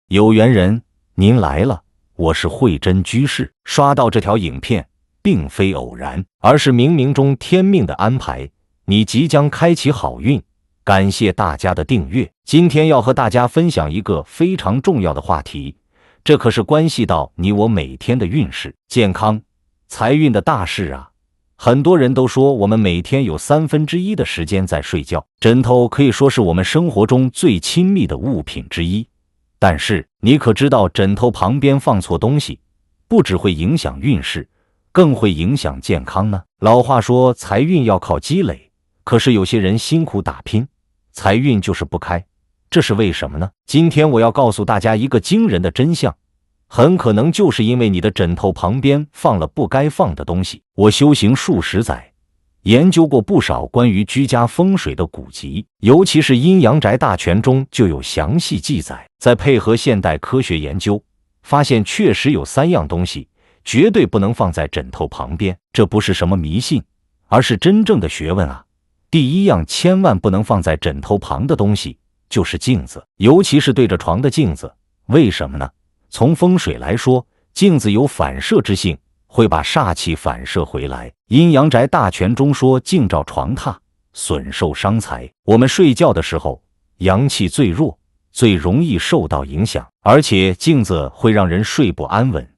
有缘人，您来了，我是慧真居士。刷到这条影片，并非偶然，而是冥冥中天命的安排。你即将开启好运，感谢大家的订阅。今天要和大家分享一个非常重要的话题，这可是关系到你我每天的运势、健康、财运的大事啊。很多人都说我们每天有1/3的时间在睡觉，枕头可以说是我们生活中最亲密的物品之一。但是你可知道，枕头旁边放错东西，不只会影响运势，更会影响健康呢？老话说财运要靠积累，可是有些人辛苦打拼，财运就是不开，这是为什么呢？今天我要告诉大家一个惊人的真相，很可能就是因为你的枕头旁边放了不该放的东西。我修行数十载，研究过不少关于居家风水的古籍，尤其是《阴阳宅大全》中就有详细记载。再配合现代科学研究，发现确实有3样东西绝对不能放在枕头旁边。这不是什么迷信，而是真正的学问啊！第一样千万不能放在枕头旁的东西就是镜子，尤其是对着床的镜子。为什么呢？从风水来说，镜子有反射之性，会把煞气反射回来。《阴阳宅大全》中说，镜照床榻，损寿伤财。我们睡觉的时候，阳气最弱，最容易受到影响，而且镜子会让人睡不安稳，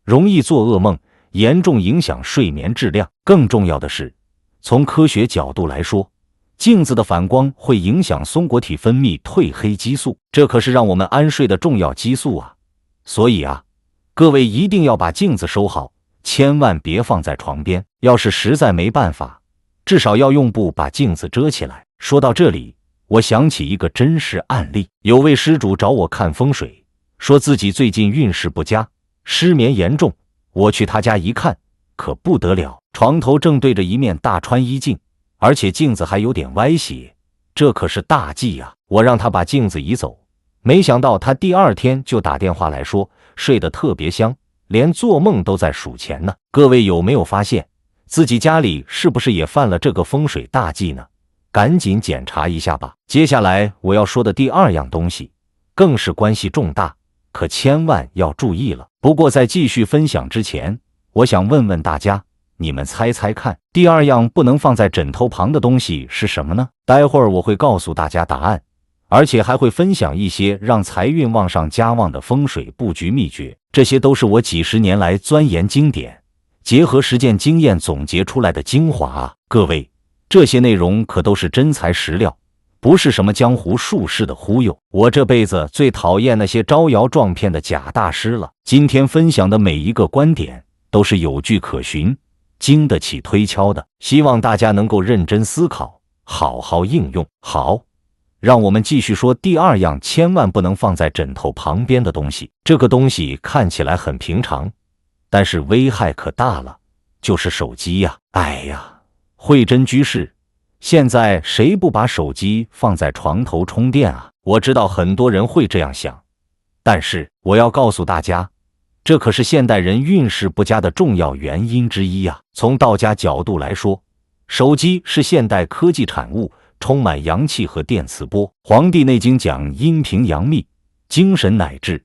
容易做噩梦，严重影响睡眠质量。更重要的是，从科学角度来说，镜子的反光会影响松果体分泌褪黑激素，这可是让我们安睡的重要激素啊！所以啊，各位一定要把镜子收好，千万别放在床边。要是实在没办法，至少要用布把镜子遮起来。说到这里，我想起一个真实案例，有位施主找我看风水，说自己最近运势不佳，失眠严重。我去他家一看，可不得了，床头正对着一面大穿衣镜，而且镜子还有点歪斜，这可是大忌啊！我让他把镜子移走，没想到他第2天就打电话来说睡得特别香，连做梦都在数钱呢。各位有没有发现自己家里是不是也犯了这个风水大忌呢？赶紧检查一下吧。接下来我要说的第2样东西更是关系重大，可千万要注意了。不过在继续分享之前，我想问问大家，你们猜猜看，第2样不能放在枕头旁的东西是什么呢？待会儿我会告诉大家答案，而且还会分享一些让财运旺上加旺的风水布局秘诀，这些都是我几十年来钻研经典，结合实践经验总结出来的精华啊！各位，这些内容可都是真材实料，不是什么江湖术士的忽悠。我这辈子最讨厌那些招摇撞骗的假大师了。今天分享的每一个观点都是有据可循，经得起推敲的，希望大家能够认真思考，好好应用。好，让我们继续说第2样千万不能放在枕头旁边的东西。这个东西看起来很平常，但是危害可大了，就是手机呀！哎呀，慧真居士，现在谁不把手机放在床头充电啊？我知道很多人会这样想，但是我要告诉大家，这可是现代人运势不佳的重要原因之一啊！从道家角度来说，手机是现代科技产物，充满阳气和电磁波。《黄帝内经》讲阴平阳秘，精神乃至，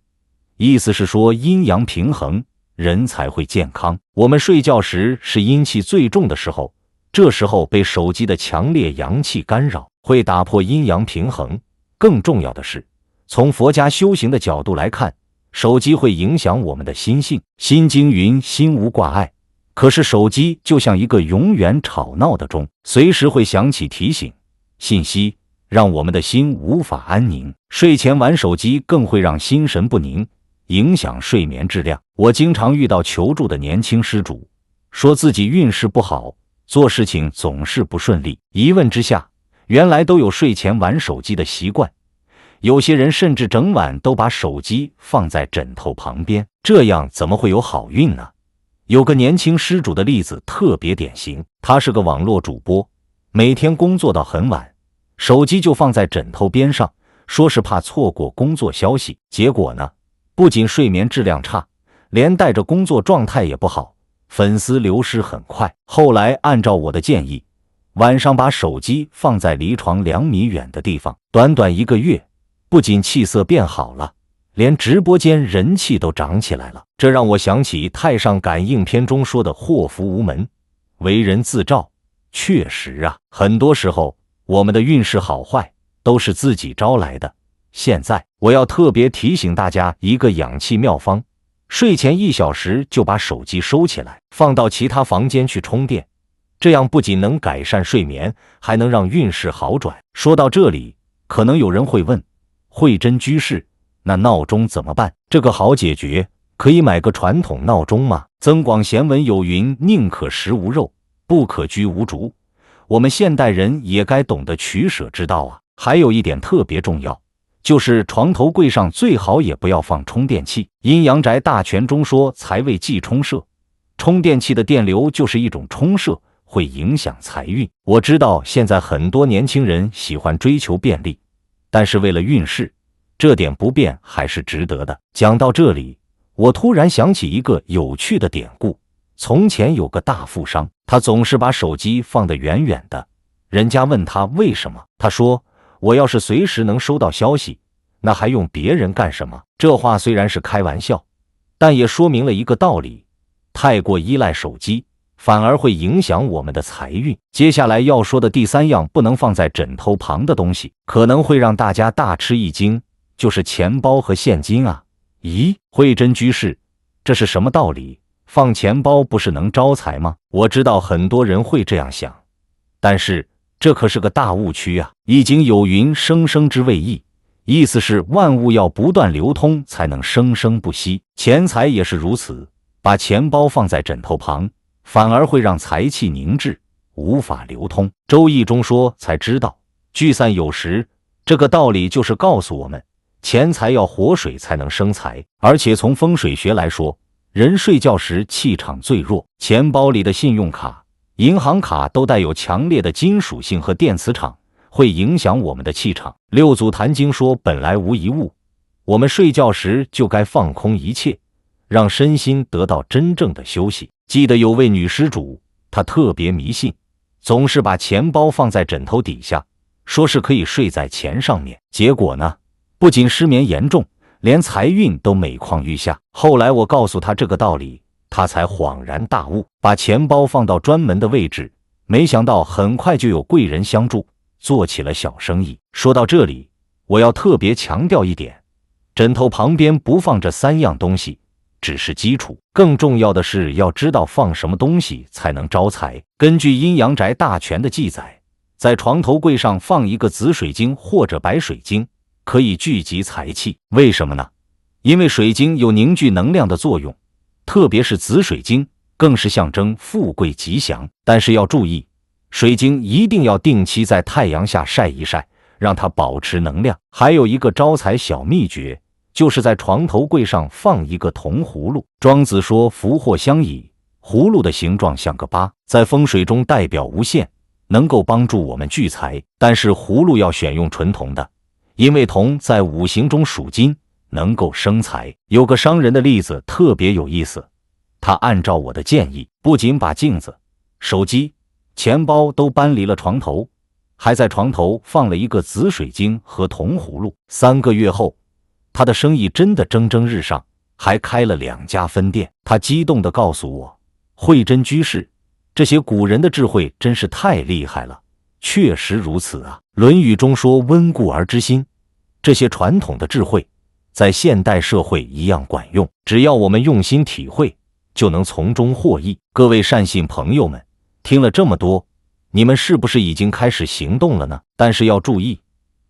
意思是说阴阳平衡，人才会健康。我们睡觉时是阴气最重的时候，这时候被手机的强烈阳气干扰，会打破阴阳平衡。更重要的是，从佛家修行的角度来看，手机会影响我们的心性。心经云：心无挂碍。可是手机就像一个永远吵闹的钟，随时会响起提醒信息，让我们的心无法安宁。睡前玩手机更会让心神不宁，影响睡眠质量。我经常遇到求助的年轻施主，说自己运势不好，做事情总是不顺利。一问之下，原来都有睡前玩手机的习惯，有些人甚至整晚都把手机放在枕头旁边，这样怎么会有好运呢？有个年轻施主的例子特别典型，他是个网络主播，每天工作到很晚，手机就放在枕头边上，说是怕错过工作消息。结果呢，不仅睡眠质量差，连带着工作状态也不好，粉丝流失很快。后来按照我的建议，晚上把手机放在离床2米远的地方，短短1个月，不仅气色变好了，连直播间人气都涨起来了。这让我想起《太上感应篇》中说的祸福无门，为人自照。确实啊，很多时候我们的运势好坏都是自己招来的。现在我要特别提醒大家一个养气妙方，睡前1小时就把手机收起来，放到其他房间去充电，这样不仅能改善睡眠，还能让运势好转。说到这里，可能有人会问，慧真居士，那闹钟怎么办？这个好解决，可以买个传统闹钟嘛。增广贤文有云，宁可食无肉，不可居无竹。我们现代人也该懂得取舍之道啊。还有一点特别重要，就是床头柜上最好也不要放充电器。阴阳宅大全中说，财位忌冲射，充电器的电流就是一种冲射，会影响财运。我知道现在很多年轻人喜欢追求便利，但是为了运势，这点不便还是值得的。讲到这里，我突然想起一个有趣的典故。从前有个大富商，他总是把手机放得远远的，人家问他为什么，他说，我要是随时能收到消息，那还用别人干什么？这话虽然是开玩笑，但也说明了一个道理，太过依赖手机反而会影响我们的财运。接下来要说的第3样不能放在枕头旁的东西，可能会让大家大吃一惊，就是钱包和现金啊。咦，慧真居士，这是什么道理？放钱包不是能招财吗？我知道很多人会这样想，但是这可是个大误区啊。易经有云，生生之谓易，意思是万物要不断流通才能生生不息，钱财也是如此。把钱包放在枕头旁，反而会让财气凝滞，无法流通。周易中说，才知道聚散有时，这个道理就是告诉我们，钱财要活水才能生财。而且从风水学来说，人睡觉时气场最弱，钱包里的信用卡、银行卡都带有强烈的金属性和电磁场，会影响我们的气场。六祖坛经说，本来无一物，我们睡觉时就该放空一切，让身心得到真正的休息。记得有位女施主，她特别迷信，总是把钱包放在枕头底下，说是可以睡在钱上面。结果呢，不仅失眠严重，连财运都每况愈下。后来我告诉他这个道理，他才恍然大悟，把钱包放到专门的位置，没想到很快就有贵人相助，做起了小生意。说到这里，我要特别强调一点，枕头旁边不放这3样东西只是基础，更重要的是要知道放什么东西才能招财。根据阴阳宅大全的记载，在床头柜上放一个紫水晶或者白水晶，可以聚集财气。为什么呢？因为水晶有凝聚能量的作用，特别是紫水晶更是象征富贵吉祥。但是要注意，水晶一定要定期在太阳下晒一晒，让它保持能量。还有一个招财小秘诀，就是在床头柜上放一个铜葫芦。庄子说，福祸相倚，葫芦的形状像个8，在风水中代表无限，能够帮助我们聚财。但是葫芦要选用纯铜的，因为铜在五行中属金，能够生财。有个商人的例子特别有意思，他按照我的建议，不仅把镜子、手机、钱包都搬离了床头，还在床头放了一个紫水晶和铜葫芦。3个月后，他的生意真的蒸蒸日上，还开了2家分店。他激动地告诉我，慧真居士，这些古人的智慧真是太厉害了。确实如此啊。《论语》中说，温故而知新，这些传统的智慧在现代社会一样管用，只要我们用心体会，就能从中获益。各位善信朋友们，听了这么多，你们是不是已经开始行动了呢？但是要注意，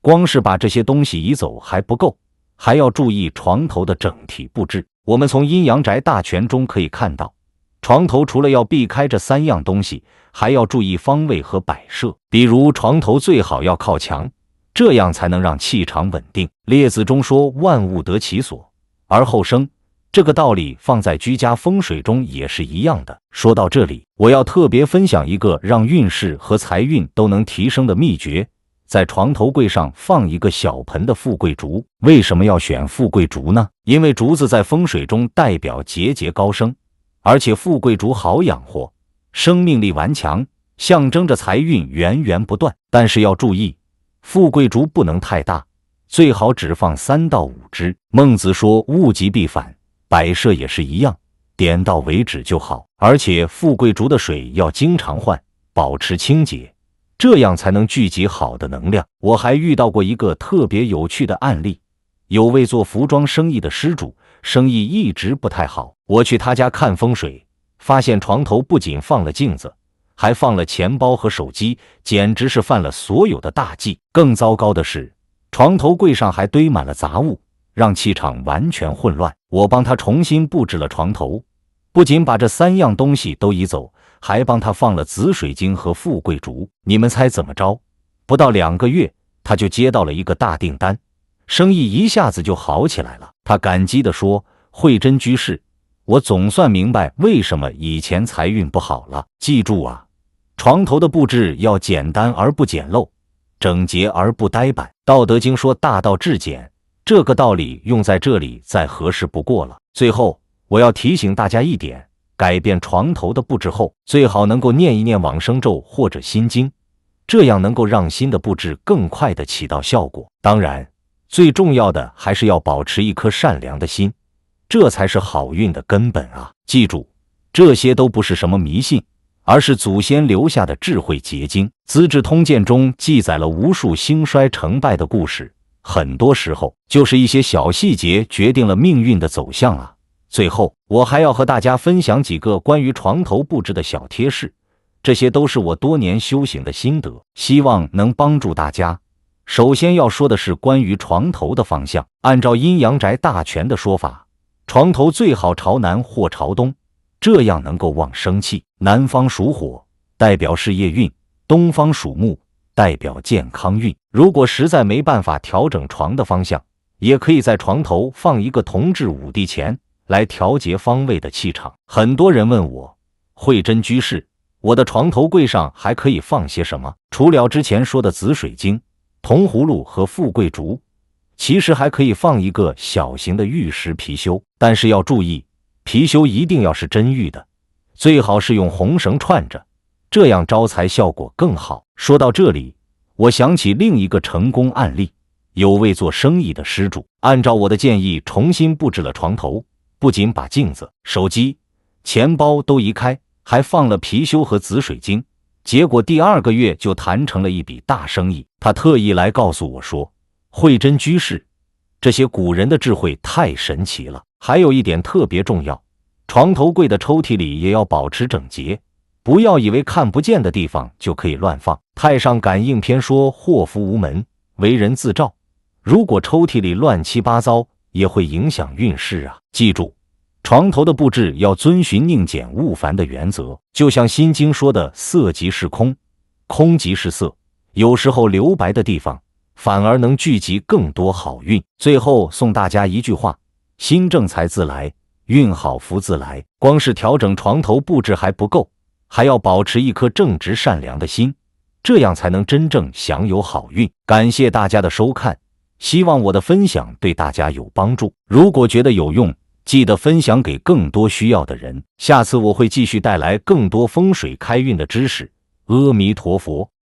光是把这些东西移走还不够，还要注意床头的整体布置。我们从阴阳宅大全中可以看到，床头除了要避开这3样东西，还要注意方位和摆设。比如床头最好要靠墙，这样才能让气场稳定。列子中说，万物得其所而后生，这个道理放在居家风水中也是一样的。说到这里，我要特别分享一个让运势和财运都能提升的秘诀，在床头柜上放一个小盆的富贵竹。为什么要选富贵竹呢？因为竹子在风水中代表节节高升，而且富贵竹好养活，生命力顽强，象征着财运源源不断。但是要注意，富贵竹不能太大，最好只放3到5只。孟子说物极必反，摆设也是一样，点到为止就好。而且富贵竹的水要经常换，保持清洁，这样才能聚集好的能量。我还遇到过一个特别有趣的案例，有位做服装生意的施主，生意一直不太好。我去他家看风水，发现床头不仅放了镜子，还放了钱包和手机，简直是犯了所有的大忌。更糟糕的是，床头柜上还堆满了杂物，让气场完全混乱。我帮他重新布置了床头，不仅把这3样东西都移走，还帮他放了紫水晶和富贵竹。你们猜怎么着？不到2个月，他就接到了一个大订单，生意一下子就好起来了。他感激地说：“慧真居士，我总算明白为什么以前财运不好了。记住啊，床头的布置要简单而不简陋，整洁而不呆板。道德经说大道至简，这个道理用在这里再合适不过了。最后，我要提醒大家一点，改变床头的布置后，最好能够念一念往生咒或者心经，这样能够让新的布置更快地起到效果。当然，最重要的还是要保持一颗善良的心，这才是好运的根本啊！记住，这些都不是什么迷信，而是祖先留下的智慧结晶。《资治通鉴》中记载了无数兴衰成败的故事，很多时候就是一些小细节决定了命运的走向啊！最后，我还要和大家分享几个关于床头布置的小贴士，这些都是我多年修行的心得，希望能帮助大家。首先要说的是关于床头的方向，按照阴阳宅大全的说法，床头最好朝南或朝东，这样能够旺生气。南方属火，代表事业运；东方属木，代表健康运。如果实在没办法调整床的方向，也可以在床头放一个铜制五帝钱，来调节方位的气场。很多人问我，慧真居士，我的床头柜上还可以放些什么？除了之前说的紫水晶、铜葫芦和富贵竹，其实还可以放一个小型的玉石貔貅，但是要注意，貔貅一定要是真玉的，最好是用红绳串着，这样招财效果更好。说到这里，我想起另一个成功案例，有位做生意的施主，按照我的建议重新布置了床头，不仅把镜子、手机、钱包都移开，还放了貔貅和紫水晶，结果第2个月就谈成了一笔大生意。他特意来告诉我说，慧真居士，这些古人的智慧太神奇了。还有一点特别重要，床头柜的抽屉里也要保持整洁，不要以为看不见的地方就可以乱放。太上感应篇说，祸福无门，为人自照。如果抽屉里乱七八糟，也会影响运势啊。记住，床头的布置要遵循宁简勿繁的原则，就像心经说的，色即是空，空即是色。有时候留白的地方反而能聚集更多好运。最后送大家一句话，心正财自来，运好福自来。光是调整床头布置还不够，还要保持一颗正直善良的心，这样才能真正享有好运。感谢大家的收看，希望我的分享对大家有帮助。如果觉得有用，记得分享给更多需要的人。下次我会继续带来更多风水开运的知识。阿弥陀佛。